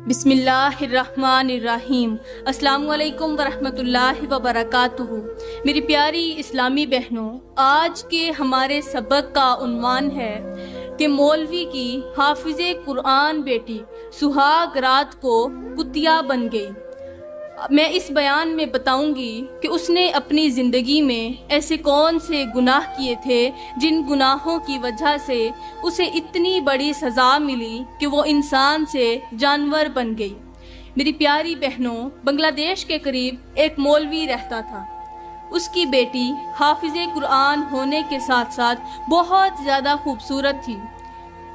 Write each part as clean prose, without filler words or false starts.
बिस्मिल्लाहिर्रहमानिर्रहीम। अस्सलामु अलैकुम वरहमतुल्लाहि वबरकातुहू। मेरी प्यारी इस्लामी बहनों, आज के हमारे सबक का उन्वान है कि मौलवी की हाफिज़े कुरान बेटी सुहाग रात को कुतिया बन गई। मैं इस बयान में बताऊंगी कि उसने अपनी ज़िंदगी में ऐसे कौन से गुनाह किए थे जिन गुनाहों की वजह से उसे इतनी बड़ी सज़ा मिली कि वो इंसान से जानवर बन गई। मेरी प्यारी बहनों, बांग्लादेश के करीब एक मौलवी रहता था। उसकी बेटी हाफिज़े कुरान होने के साथ साथ बहुत ज़्यादा खूबसूरत थी।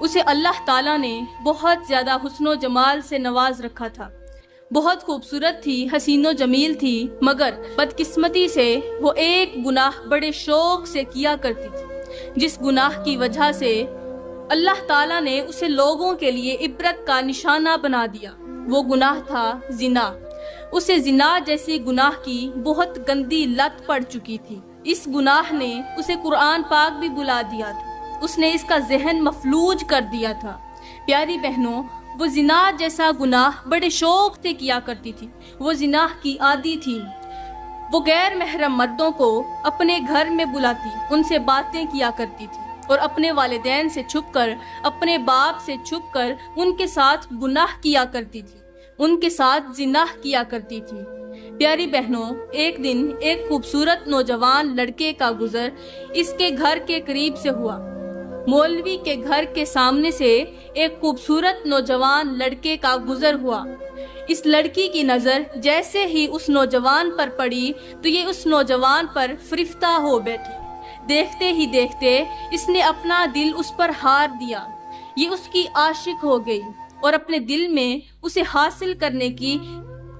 उसे अल्लाह ताला ने बहुत ज़्यादा हुस्नो जमाल से नवाज रखा था। बहुत खूबसूरत थी, हसीनो जमील थी, मगर बदकिस्मती से वो एक गुनाह बड़े शौक से किया करती थी, जिस गुनाह की वजह से अल्लाह ताला ने उसे लोगों के लिए इबरत का निशाना बना दिया। वो गुनाह था जिना। उसे जिना जैसी गुनाह की बहुत गंदी लत पड़ चुकी थी। इस गुनाह ने उसे कुरान पाक भी बुला दिया था। उसने इसका जहन मफलूज कर दिया था। प्यारी बहनों, वो जिना जैसा गुनाह बड़े शौक से किया करती थी। वो जिना की आदी थी। वो गैर महरम मर्दों को अपने घर में बुलाती, उनसे बातें किया करती थी और अपने वालिदैन से छुपकर, अपने बाप से छुपकर उनके साथ गुनाह किया करती थी, उनके साथ जिना किया करती थी। प्यारी बहनों, एक दिन एक खूबसूरत नौजवान लड़के का गुजर इसके घर के करीब से हुआ। मौलवी के घर के सामने से एक खूबसूरत नौजवान लड़के का गुजर हुआ। इस लड़की की नज़र जैसे ही उस नौजवान पर पड़ी तो ये उस नौजवान पर फरिफ्ता हो बैठी। देखते ही देखते इसने अपना दिल उस पर हार दिया। ये उसकी आशिक हो गई और अपने दिल में उसे हासिल करने की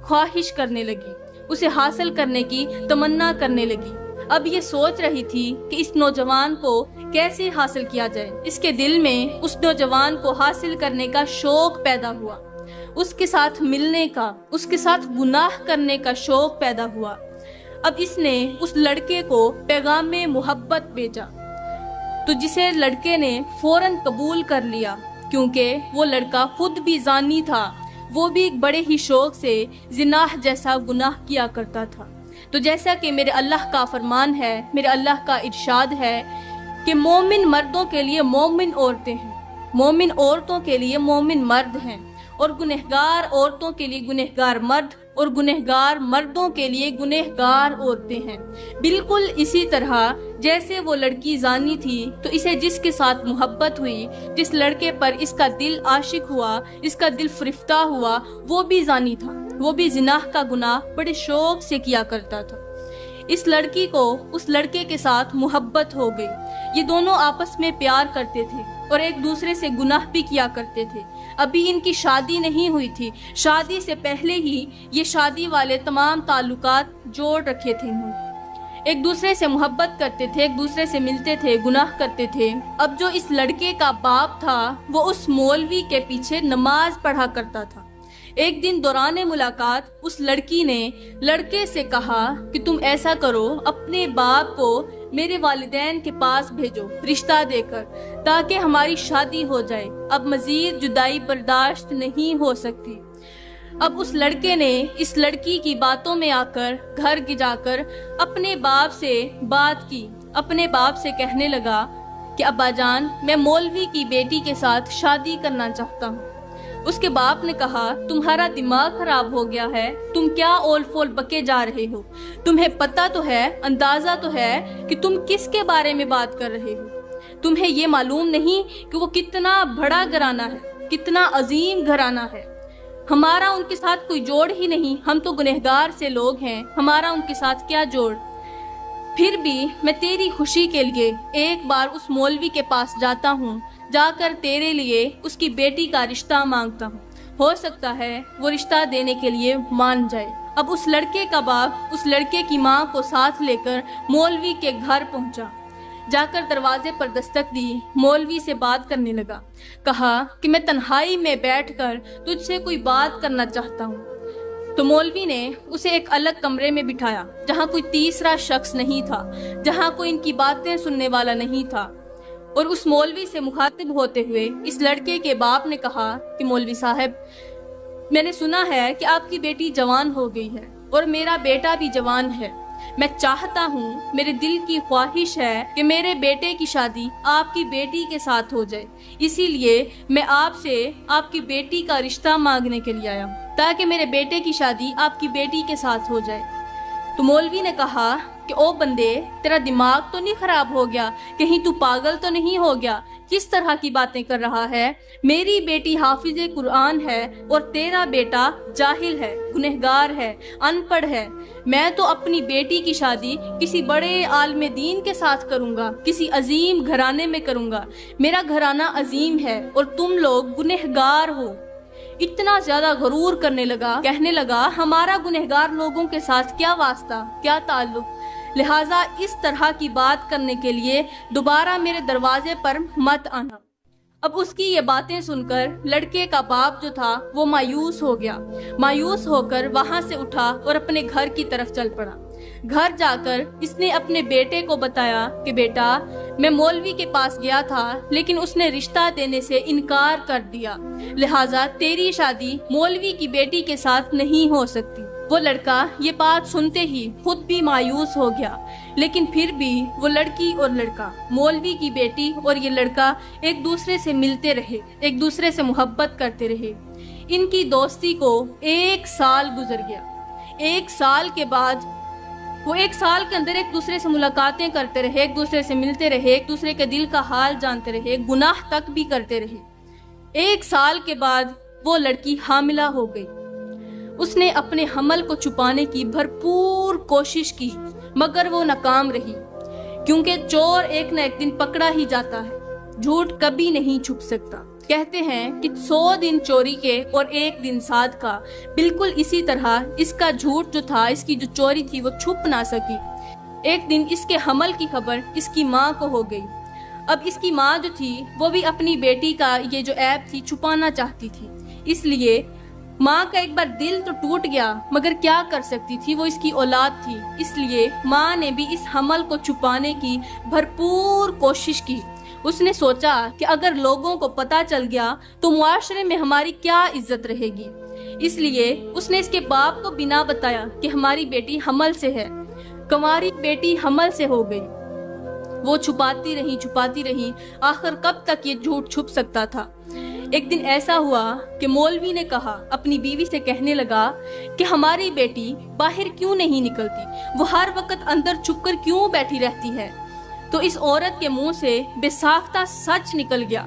ख्वाहिश करने लगी, उसे हासिल करने की तमन्ना करने लगी। अब ये सोच रही थी कि इस नौजवान को कैसे हासिल किया जाए। इसके दिल में उस नौजवान को हासिल करने का शौक पैदा हुआ, उसके साथ मिलने का, उसके साथ गुनाह करने का शौक पैदा हुआ। अब इसने उस लड़के को पैगामे मोहब्बत भेजा, तो जिसे लड़के ने फौरन कबूल कर लिया, क्योंकि वो लड़का खुद भी जानी था। वो भी बड़े ही शौक से जिनाह जैसा गुनाह किया करता था। तो जैसा कि मेरे अल्लाह का फरमान है, मेरे अल्लाह का इरशाद है कि मोमिन मर्दों के लिए मोमिन औरतें हैं, मोमिन औरतों के लिए मोमिन मर्द हैं, और गुनहगार औरतों के लिए गुनहगार मर्द, और गुनहगार मर्दों के लिए गुनहगार औरतें हैं। बिल्कुल इसी तरह जैसे वो लड़की जानी थी, तो इसे जिसके साथ मोहब्बत हुई, जिस लड़के पर इसका दिल आशिक हुआ, इसका दिल फरिफ्ता हुआ, वो भी जानी था। वो भी जिनाह का गुनाह बड़े शौक से किया करता था। इस लड़की को उस लड़के के साथ मोहब्बत हो गई। ये दोनों आपस में प्यार करते थे और एक दूसरे से गुनाह भी किया करते थे। अभी इनकी शादी नहीं हुई थी। शादी से पहले ही ये शादी वाले तमाम ताल्लुकात जोड़ रखे थे इन्होंने। एक दूसरे से मोहब्बत करते थे, एक दूसरे से मिलते थे, गुनाह करते थे। अब जो इस लड़के का बाप था, वो उस मौलवी के पीछे नमाज पढ़ा करता था। एक दिन दौरान मुलाकात उस लड़की ने लड़के से कहा कि तुम ऐसा करो, अपने बाप को मेरे वालिदैन के पास भेजो रिश्ता देकर, ताकि हमारी शादी हो जाए। अब मजीद जुदाई बर्दाश्त नहीं हो सकती। अब उस लड़के ने इस लड़की की बातों में आकर घर गिजाकर अपने बाप से बात की। अपने बाप से कहने लगा कि अब्बाजान, मैं मौलवी की बेटी के साथ शादी करना चाहता हूँ। उसके बाप ने कहा, तुम्हारा दिमाग खराब हो गया है, तुम क्या ओल फोल बके जा रहे हो? तुम्हें पता तो है, अंदाजा तो है कि तुम किसके बारे में बात कर रहे हो? तुम्हें ये मालूम नहीं कि वो कितना बड़ा घराना है, कितना अजीम घराना है। हमारा उनके साथ कोई जोड़ ही नहीं, हम तो गुनहगार से लोग हैं, हमारा उनके साथ क्या जोड़? फिर भी मैं तेरी खुशी के लिए एक बार उस मौलवी के पास जाता हूँ, जाकर तेरे लिए उसकी बेटी का रिश्ता मांगता हूँ। हो सकता है वो रिश्ता देने के लिए मान जाए। अब उस लड़के का बाप उस लड़के की माँ को साथ लेकर मौलवी के घर पहुँचा। जाकर दरवाजे पर दस्तक दी, मौलवी से बात करने लगा। कहा कि मैं तन्हाई में बैठकर तुझसे कोई बात करना चाहता हूँ। तो मौलवी ने उसे एक अलग कमरे में बिठाया, जहाँ कोई तीसरा शख्स नहीं था, जहाँ कोई इनकी बातें सुनने वाला नहीं था। और उस मौलवी से मुखातिब होते हुए इस लड़के के बाप ने कहा कि मौलवी साहब, میں نے سنا ہے کہ آپ کی بیٹی جوان ہو گئی ہے اور میرا بیٹا بھی جوان ہے۔ میں چاہتا ہوں، میرے دل کی خواہش ہے کہ میرے بیٹے کی شادی آپ کی بیٹی کے ساتھ ہو جائے، اسی لیے میں آپ سے آپ کی بیٹی کا رشتہ مانگنے کے لیے آیا ہوں تاکہ میرے بیٹے کی شادی آپ کی بیٹی کے ساتھ ہو جائے۔ تو مولوی نے کہا کہ او بندے، تیرا دماغ تو نہیں خراب ہو گیا؟ کہیں تو پاگل تو نہیں ہو گیا؟ کس طرح کی باتیں کر رہا ہے؟ میری بیٹی حافظ قرآن ہے اور تیرا بیٹا جاہل ہے، گنہگار ہے، ان پڑھ ہے۔ میں تو اپنی بیٹی کی شادی کسی بڑے عالم دین کے ساتھ کروں گا، کسی عظیم گھرانے میں کروں گا۔ میرا گھرانہ عظیم ہے اور تم لوگ گنہگار ہو۔ اتنا زیادہ غرور کرنے لگا، کہنے لگا ہمارا گنہگار لوگوں کے ساتھ کیا واسطہ، کیا تعلق، لہٰذا اس طرح کی بات کرنے کے لیے دوبارہ میرے دروازے پر مت آنا۔ اب اس کی یہ باتیں سن کر لڑکے کا باپ جو تھا وہ مایوس ہو گیا، مایوس ہو کر وہاں سے اٹھا اور اپنے گھر کی طرف چل پڑا۔ گھر جا کر اس نے اپنے بیٹے کو بتایا کہ بیٹا، میں مولوی کے پاس گیا تھا لیکن اس نے رشتہ دینے سے انکار کر دیا، لہٰذا تیری شادی مولوی کی بیٹی کے ساتھ نہیں ہو سکتی۔ وہ لڑکا یہ بات سنتے ہی خود بھی مایوس ہو گیا، لیکن پھر بھی وہ لڑکی اور لڑکا، مولوی کی بیٹی اور یہ لڑکا ایک دوسرے سے ملتے رہے، ایک دوسرے سے محبت کرتے رہے۔ ان کی دوستی کو 1 سال گزر گیا۔ 1 سال کے بعد وہ 1 سال کے اندر ایک دوسرے سے ملاقاتیں کرتے رہے، ایک دوسرے سے ملتے رہے، ایک دوسرے کے دل کا حال جانتے رہے، گناہ تک بھی کرتے رہے۔ 1 سال کے بعد وہ لڑکی حاملہ ہو گئی۔ اس نے اپنے حمل کو چھپانے کی بھرپور کوشش کی مگر وہ ناکام رہی، کیونکہ چور ایک نہ ایک دن پکڑا ہی جاتا ہے، جھوٹ کبھی نہیں چھپ سکتا۔ کہتے ہیں کہ 100 دن چوری کے اور 1 دن سعد کا، بالکل اسی طرح اس کا جھوٹ جو تھا، اس کی جو چوری تھی وہ چھپ نہ سکی۔ ایک دن اس کے حمل کی خبر اس کی ماں کو ہو گئی۔ اب اس کی ماں جو تھی وہ بھی اپنی بیٹی کا یہ جو عیب تھی چھپانا چاہتی تھی، اس لیے ماں کا ایک بار دل تو ٹوٹ گیا، مگر کیا کر سکتی تھی، وہ اس کی اولاد تھی، اس لیے ماں نے بھی اس حمل کو چھپانے کی بھرپور کوشش کی۔ اس نے سوچا کہ اگر لوگوں کو پتہ چل گیا تو معاشرے میں ہماری کیا عزت رہے گی، اس لیے اس نے اس کے باپ کو بنا بتایا کہ ہماری بیٹی حمل سے ہے، کنواری بیٹی حمل سے ہو گئی۔ وہ چھپاتی رہی، آخر کب تک یہ جھوٹ چھپ سکتا تھا۔ ایک دن ایسا ہوا کہ مولوی نے کہا، اپنی بیوی سے کہنے لگا کہ ہماری بیٹی باہر کیوں نہیں نکلتی، وہ ہر وقت اندر چھپ کر کیوں بیٹھی رہتی ہے؟ تو اس عورت کے منہ سے بے ساختہ سچ نکل گیا۔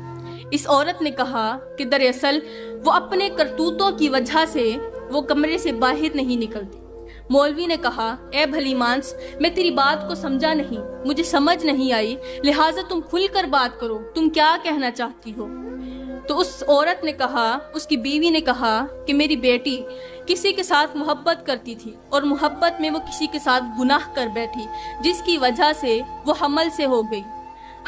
اس عورت نے کہا کہ دراصل وہ اپنے کرتوتوں کی وجہ سے وہ کمرے سے باہر نہیں نکلتی۔ مولوی نے کہا، اے بھلی مانس، میں تیری بات کو سمجھا نہیں، مجھے سمجھ نہیں آئی، لہٰذا تم کھل کر بات کرو، تم کیا کہنا چاہتی ہو؟ تو اس عورت نے کہا، اس کی بیوی نے کہا کہ میری بیٹی کسی کے ساتھ محبت کرتی تھی اور محبت میں وہ کسی کے ساتھ گناہ کر بیٹھی، جس کی وجہ سے وہ حمل سے ہو گئی۔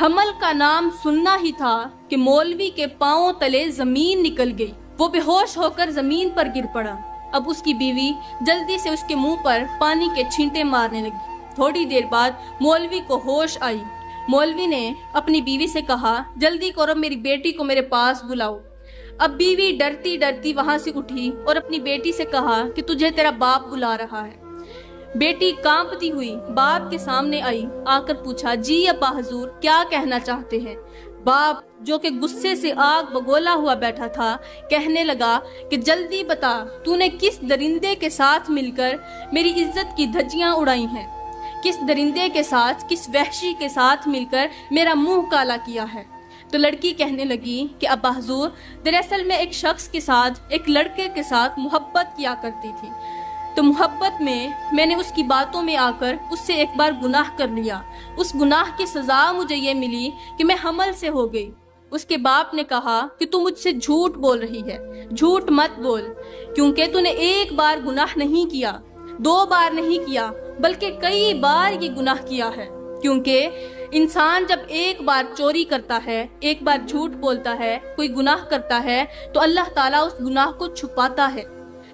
حمل کا نام سننا ہی تھا کہ مولوی کے پاؤں تلے زمین نکل گئی، وہ بے ہوش ہو کر زمین پر گر پڑا۔ اب اس کی بیوی جلدی سے اس کے منہ پر پانی کے چھینٹے مارنے لگی۔ تھوڑی دیر بعد مولوی کو ہوش آئی۔ مولوی نے اپنی بیوی سے کہا، جلدی کرو، میری بیٹی کو میرے پاس بلاؤ۔ اب بیوی ڈرتی ڈرتی وہاں سے اٹھی اور اپنی بیٹی سے کہا کہ تجھے تیرا باپ بلا رہا ہے۔ بیٹی کانپتی ہوئی باپ کے سامنے آئی، آ کر پوچھا، جی ابا حضور، کیا کہنا چاہتے ہیں؟ باپ جو کہ غصے سے آگ بگولا ہوا بیٹھا تھا کہنے لگا کہ جلدی بتا، تو نے کس درندے کے ساتھ مل کر میری عزت کی دھجیاں اڑائی ہیں؟ کس درندے کے ساتھ، کس وحشی کے ساتھ مل کر میرا منہ کالا کیا ہے؟ تو لڑکی کہنے لگی کہ ابا حضور، دراصل میں ایک شخص کے ساتھ، ایک لڑکے کے ساتھ محبت کیا کرتی تھی، تو محبت میں نے اس کی باتوں میں آ کر اس سے ایک بار گناہ کر لیا، اس گناہ کی سزا مجھے یہ ملی کہ میں حمل سے ہو گئی۔ اس کے باپ نے کہا کہ تو مجھ سے جھوٹ بول رہی ہے، جھوٹ مت بول، کیونکہ تو نے ایک بار گناہ نہیں کیا، 2 بار نہیں کیا، بلکہ کئی بار یہ گناہ کیا ہے، کیونکہ انسان جب ایک بار چوری کرتا ہے، ایک بار جھوٹ بولتا ہے، کوئی گناہ کرتا ہے تو اللہ تعالیٰ اس گناہ کو چھپاتا ہے۔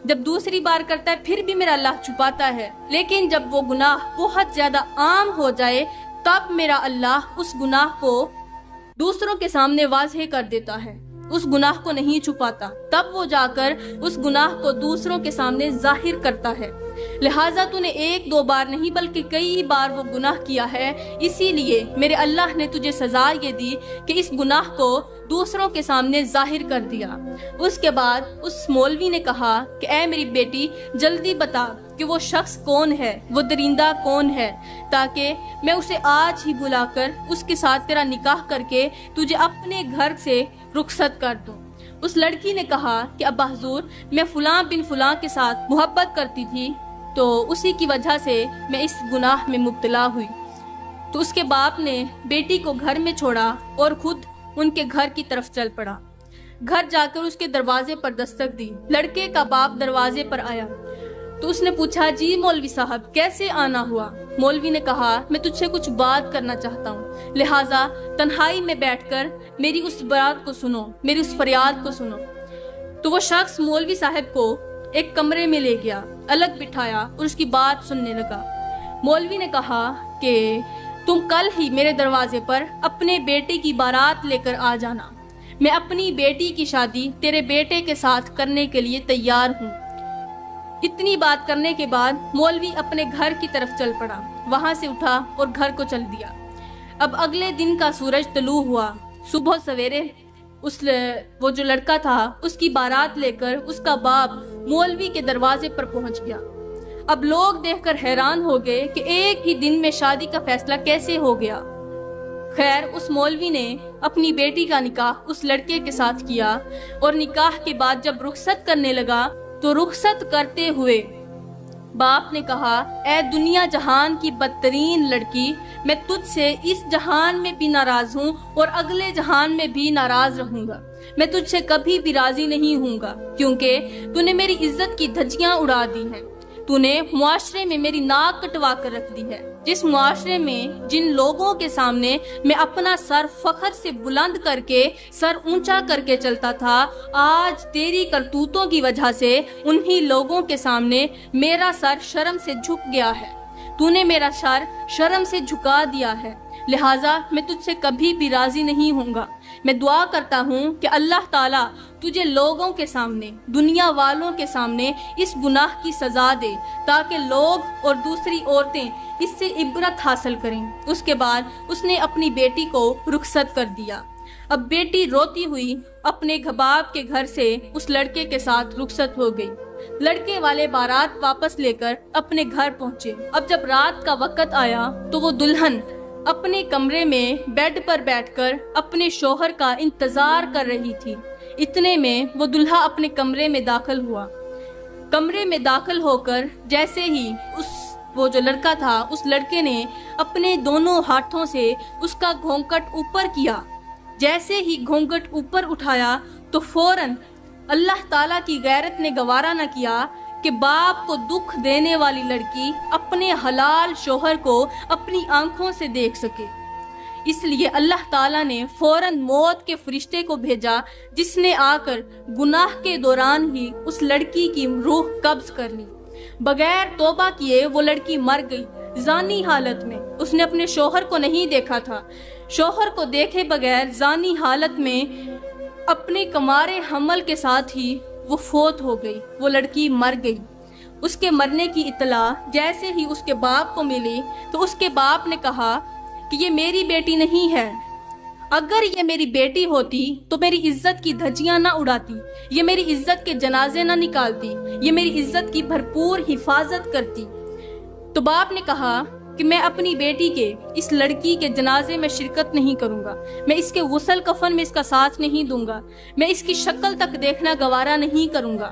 جب دوسری بار کرتا ہے پھر بھی میرا اللہ چھپاتا ہے، لیکن جب وہ گناہ بہت زیادہ عام ہو جائے تب میرا اللہ اس گناہ کو دوسروں کے سامنے واضح کر دیتا ہے، उस गुनाह को नहीं छुपाता, तब वो जाकर उस गुनाह को दूसरों के सामने जाहिर करता है। लिहाजा तूने एक दो बार नहीं बल्कि कई बार वो गुनाह किया है, इसीलिए मेरे अल्लाह ने तुझे सजा ये दी कि इस गुनाह को दूसरों के सामने जाहिर कर दिया। उसके बाद उस मौलवी ने कहा कि ऐ मेरी बेटी, जल्दी बता कि वो शख्स कौन है, वो दरिंदा कौन है, ताकि मैं उसे आज ही बुलाकर उसके साथ तेरा निकाह करके तुझे अपने घर से रुखसत कर दूं। उस लड़की ने कहा कि अब्बा हुजूर, मैं फलां बिन फलां के साथ मोहब्बत करती थी, तो उसी की वजह से मैं इस गुनाह में मुब्तला हुई। तो उसके बाप ने बेटी को घर में छोड़ा और खुद उनके घर की तरफ चल पड़ा। घर जाकर उसके दरवाजे पर दस्तक दी। लड़के का बाप दरवाजे पर आया तो उसने पूछा, जी मौलवी साहब, कैसे आना हुआ? मौलवी ने कहा, मैं तुझसे कुछ बात करना चाहता हूँ, लिहाजा तन्हाई में बैठकर मेरी उस बात को सुनो, मेरी उस फरियाद को सुनो। तो वो शख्स मौलवी साहब को एक कमरे में ले गया, अलग बिठाया और उसकी बात सुनने लगा। मौलवी ने कहा कि तुम कल ही मेरे दरवाजे पर अपने बेटे की बारात लेकर आ जाना। मैं अपनी बेटी की शादी तेरे बेटे के साथ करने के लिए तैयार हूँ। इतनी बात करने के बाद मौलवी अपने घर की तरफ चल पड़ा। वहां से उठा और घर को चल दिया। अब अगले दिन का सूरज तलू हुआ। सुबह सवेरे वो जो लड़का था उसकी बारात लेकर उसका बाप मौलवी के दरवाजे पर पहुंच गया। अब लोग देखकर हैरान हो गए कि एक ही दिन में शादी का फैसला कैसे हो गया। खैर, उस मौलवी ने अपनी बेटी का निकाह उस लड़के के साथ किया और निकाह के बाद जब रुखसत करने लगा तो रुखसत करते हुए बाप ने कहा, ऐ दुनिया जहान की बदतरीन लड़की, मैं तुझसे इस जहान में भी नाराज हूँ और अगले जहान में भी नाराज रहूंगा। मैं तुझसे कभी भी राजी नहीं हूँगा, क्योंकि तूने मेरी इज्जत की धज्जियां उड़ा दी हैं। तूने मुआशरे में मेरी नाक कटवा कर रख दी है। जिस मुआशरे में जिन लोगों के सामने मैं अपना सर फख्र से बुलंद करके, सर ऊंचा करके चलता था, आज तेरी करतूतों की वजह से उन्हीं लोगों के सामने मेरा सर शर्म से झुक गया है। तूने मेरा सर शर्म से झुका दिया है, लिहाजा मैं तुझसे कभी भी राजी नहीं होऊंगा। मैं दुआ करता हूँ कि अल्लाह ताला तुझे लोगों के सामने, दुनिया वालों के सामने इस गुनाह की सजा दे, ताकि लोग और दूसरी औरतें इससे इबरत हासिल करें। उसके बाद उसने अपनी बेटी को रुखसत कर दिया। अब बेटी रोती हुई अपने बाप के घर से उस लड़के के साथ रुखसत हो गई। लड़के वाले बारात वापस लेकर अपने घर पहुंचे। अब जब रात का वक्त आया तो वो दुल्हन अपने कमरे में बेड पर बैठकर अपने शोहर का इंतजार कर रही थी। इतने में वो दुल्हा अपने कमरे में दाखिल हुआ। कमरे में दाखिल होकर जैसे ही वो जो लड़का था, उस लड़के ने अपने दोनों हाथों से उसका घूंघट ऊपर किया। जैसे ही घूंघट ऊपर उठाया तो फौरन अल्लाह ताला की गैरत ने गवारा न किया कि बाप को दुख देने वाली लड़की अपने हलाल शोहर को अपनी आंखों से देख सके। इसलिए अल्लाह ताला ने फौरन मौत के फरिश्ते को भेजा, जिसने आकर गुनाह के दौरान ही उस लड़की की रूह कब्ज कर ली। बगैर तौबा किए वो लड़की मर गई जानी हालत में। उसने अपने शोहर को नहीं देखा था। शोहर को देखे बगैर जानी हालत में अपने कमारे हमल के साथ ही वो फोत हो गई। वो लड़की मर गई। उसके मरने की इतला जैसे ही उसके बाप को मिली तो उसके बाप ने कहा कि ये मेरी बेटी नहीं है। अगर ये मेरी बेटी होती तो मेरी इज्जत की धज्जियां ना उड़ाती, ये मेरी इज्जत के जनाजे ना निकालती, ये मेरी इज्जत की भरपूर हिफाजत करती। तो बाप ने कहा कि मैं अपनी बेटी के, इस लड़की के जनाजे में शिरकत नहीं करूंगा, मैं इसके गुस्ल कफन में इसका साथ नहीं दूंगा, मैं इसकी शक्ल तक देखना गवारा नहीं करूंगा।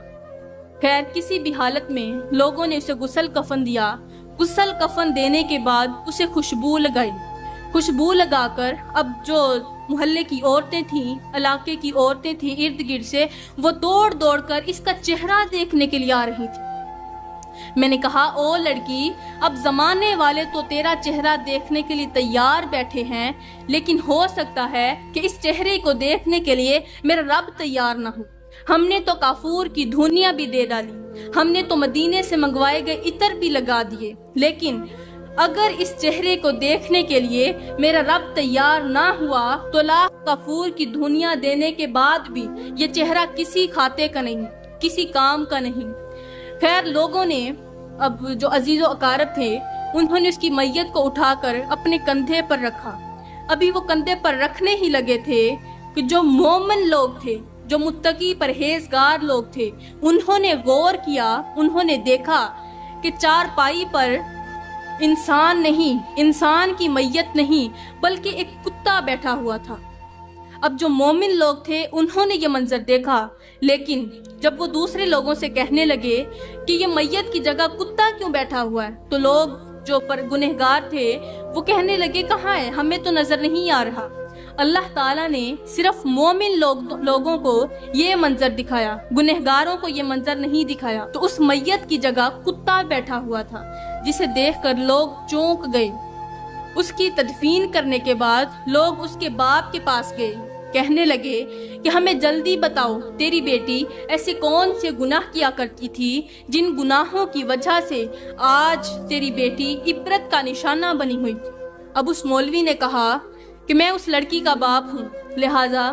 खैर, किसी भी हालत में लोगों ने उसे गुस्ल कफन दिया। गुस्ल कफन देने के बाद उसे खुशबू लगाई। खुशबू लगाकर अब जो मोहल्ले की औरतें थीं, इलाके की औरतें थीं इर्द गिर्द से, वो दौड़ दौड़ कर इसका चेहरा देखने के लिए आ रही थी। मैंने कहा, ओ लड़की, अब जमाने वाले तो तेरा चेहरा देखने के लिए तैयार बैठे हैं, लेकिन हो सकता है कि इस चेहरे को देखने के लिए मेरा रब तैयार ना हो। हमने तो काफूर की धुनिया भी दे डाली, हमने तो मदीने से मंगवाए गए इतर भी लगा दिए, लेकिन اگر اس چہرے کو دیکھنے کے لیے میرا رب تیار نہ ہوا تو لاکھ کفور کی دنیا دینے کے بعد بھی یہ چہرہ کسی کھاتے کا نہیں، کسی کام کا نہیں۔ خیر، لوگوں نے اب جو عزیز و اقارب تھے انہوں نے اس کی میت کو اٹھا کر اپنے کندھے پر رکھا۔ ابھی وہ کندھے پر رکھنے ہی لگے تھے کہ جو مومن لوگ تھے، جو متقی پرہیزگار لوگ تھے، انہوں نے غور کیا، انہوں نے دیکھا کہ چارپائی پر انسان نہیں، انسان کی میت نہیں، بلکہ ایک کتا بیٹھا ہوا تھا۔ اب جو مومن لوگ تھے انہوں نے یہ منظر دیکھا، لیکن جب وہ دوسرے لوگوں سے کہنے لگے کہ یہ میت کی جگہ کتا کیوں بیٹھا ہوا ہے، تو لوگ جو گنہگار تھے وہ کہنے لگے کہاں ہے، ہمیں تو نظر نہیں آ رہا۔ اللہ تعالیٰ نے صرف مومن لوگوں کو یہ منظر دکھایا، گنہگاروں کو یہ منظر نہیں دکھایا۔ تو اس میت کی جگہ کتا بیٹھا ہوا تھا، جسے دیکھ کر لوگ چونک گئے۔ اس کی تدفین کرنے کے بعد لوگ اس کے باپ کے پاس گئے، کہنے لگے کہ ہمیں جلدی بتاؤ تیری بیٹی ایسے کون سے گناہ کیا کرتی تھی جن گناہوں کی وجہ سے آج تیری بیٹی عبرت کا نشانہ بنی ہوئی تھی۔ اب اس مولوی نے کہا کہ میں اس لڑکی کا باپ ہوں، لہٰذا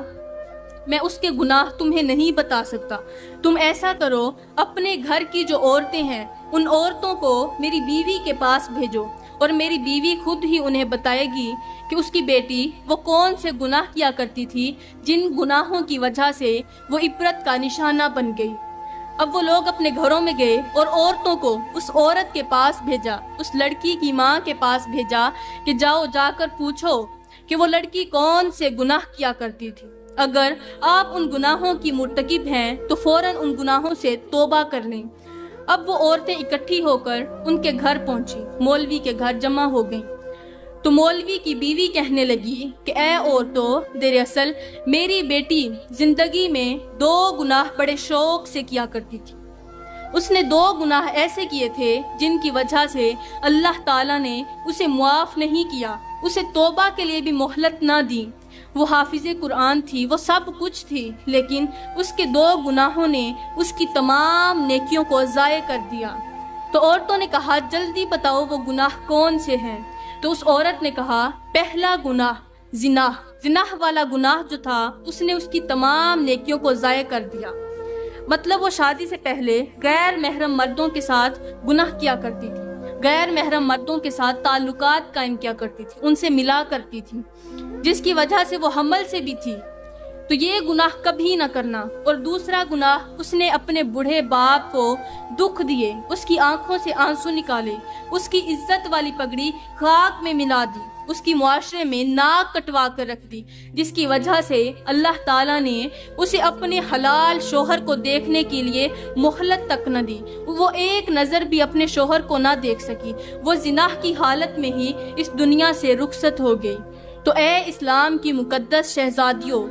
میں اس کے گناہ تمہیں نہیں بتا سکتا۔ تم ایسا کرو، اپنے گھر کی جو عورتیں ہیں ان عورتوں کو میری بیوی کے پاس بھیجو، اور میری بیوی خود ہی انہیں بتائے گی کہ اس کی بیٹی وہ کون سے گناہ کیا کرتی تھی جن گناہوں کی وجہ سے وہ عبرت کا نشانہ بن گئی۔ اب وہ لوگ اپنے گھروں میں گئے اور عورتوں کو اس عورت کے پاس بھیجا، اس لڑکی کی ماں کے پاس بھیجا کہ جاؤ، جا کر پوچھو کہ وہ لڑکی کون سے گناہ کیا کرتی تھی۔ اگر آپ ان گناہوں کی مرتکب ہیں تو فوراً ان گناہوں سے توبہ کر لیں۔ اب وہ عورتیں اکٹھی ہو کر ان کے گھر پہنچی، مولوی کے گھر جمع ہو گئیں۔ تو مولوی کی بیوی کہنے لگی کہ اے عورتوں، دراصل میری بیٹی زندگی میں 2 گناہ بڑے شوق سے کیا کرتی تھی۔ اس نے 2 گناہ ایسے کیے تھے جن کی وجہ سے اللہ تعالیٰ نے اسے معاف نہیں کیا، اسے توبہ کے لیے بھی مہلت نہ دی۔ وہ حافظ قرآن تھی، وہ سب کچھ تھی، لیکن اس کے 2 گناہوں نے اس کی تمام نیکیوں کو ضائع کر دیا۔ تو عورتوں نے کہا جلدی بتاؤ وہ گناہ کون سے ہیں۔ تو اس عورت نے کہا پہلا گناہ زنا والا گناہ جو تھا اس نے اس کی تمام نیکیوں کو ضائع کر دیا۔ مطلب وہ شادی سے پہلے غیر محرم مردوں کے ساتھ گناہ کیا کرتی تھی، غیر محرم مردوں کے ساتھ تعلقات قائم کیا کرتی تھی، ان سے ملا کرتی تھی، جس کی وجہ سے وہ حمل سے بھی تھی۔ تو یہ گناہ کبھی نہ کرنا۔ اور دوسرا گناہ، اس نے اپنے بوڑھے باپ کو دکھ دیے، اس کی آنکھوں سے آنسو نکالے، اس کی عزت والی پگڑی خاک میں ملا دی، اس کی معاشرے میں ناک کٹوا کر رکھ دی، جس کی وجہ سے اللہ تعالیٰ نے اسے اپنے حلال شوہر کو دیکھنے کے لیے مہلت تک نہ دی۔ وہ ایک نظر بھی اپنے شوہر کو نہ دیکھ سکی، وہ زنا کی حالت میں ہی اس دنیا سے رخصت ہو گئی۔ تو اے اسلام کی مقدس شہزادیوں،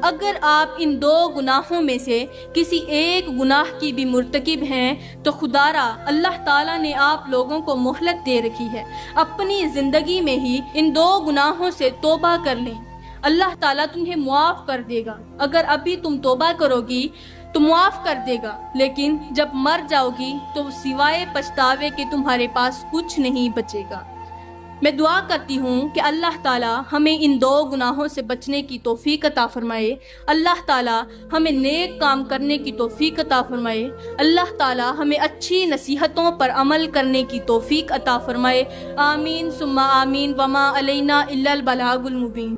اگر آپ ان 2 گناہوں میں سے کسی ایک گناہ کی بھی مرتکب ہیں تو خدارا اللہ تعالیٰ نے آپ لوگوں کو مہلت دے رکھی ہے، اپنی زندگی میں ہی ان 2 گناہوں سے توبہ کر لیں، اللہ تعالیٰ تمہیں معاف کر دے گا۔ اگر ابھی تم توبہ کرو گی تو معاف کر دے گا، لیکن جب مر جاؤ گی تو سوائے پچھتاوے کے تمہارے پاس کچھ نہیں بچے گا۔ میں دعا کرتی ہوں کہ اللہ تعالیٰ ہمیں ان 2 گناہوں سے بچنے کی توفیق عطا فرمائے، اللہ تعالیٰ ہمیں نیک کام کرنے کی توفیق عطا فرمائے، اللہ تعالیٰ ہمیں اچھی نصیحتوں پر عمل کرنے کی توفیق عطا فرمائے۔ آمین ثم آمین، وما علینا الا البلاغ المبین۔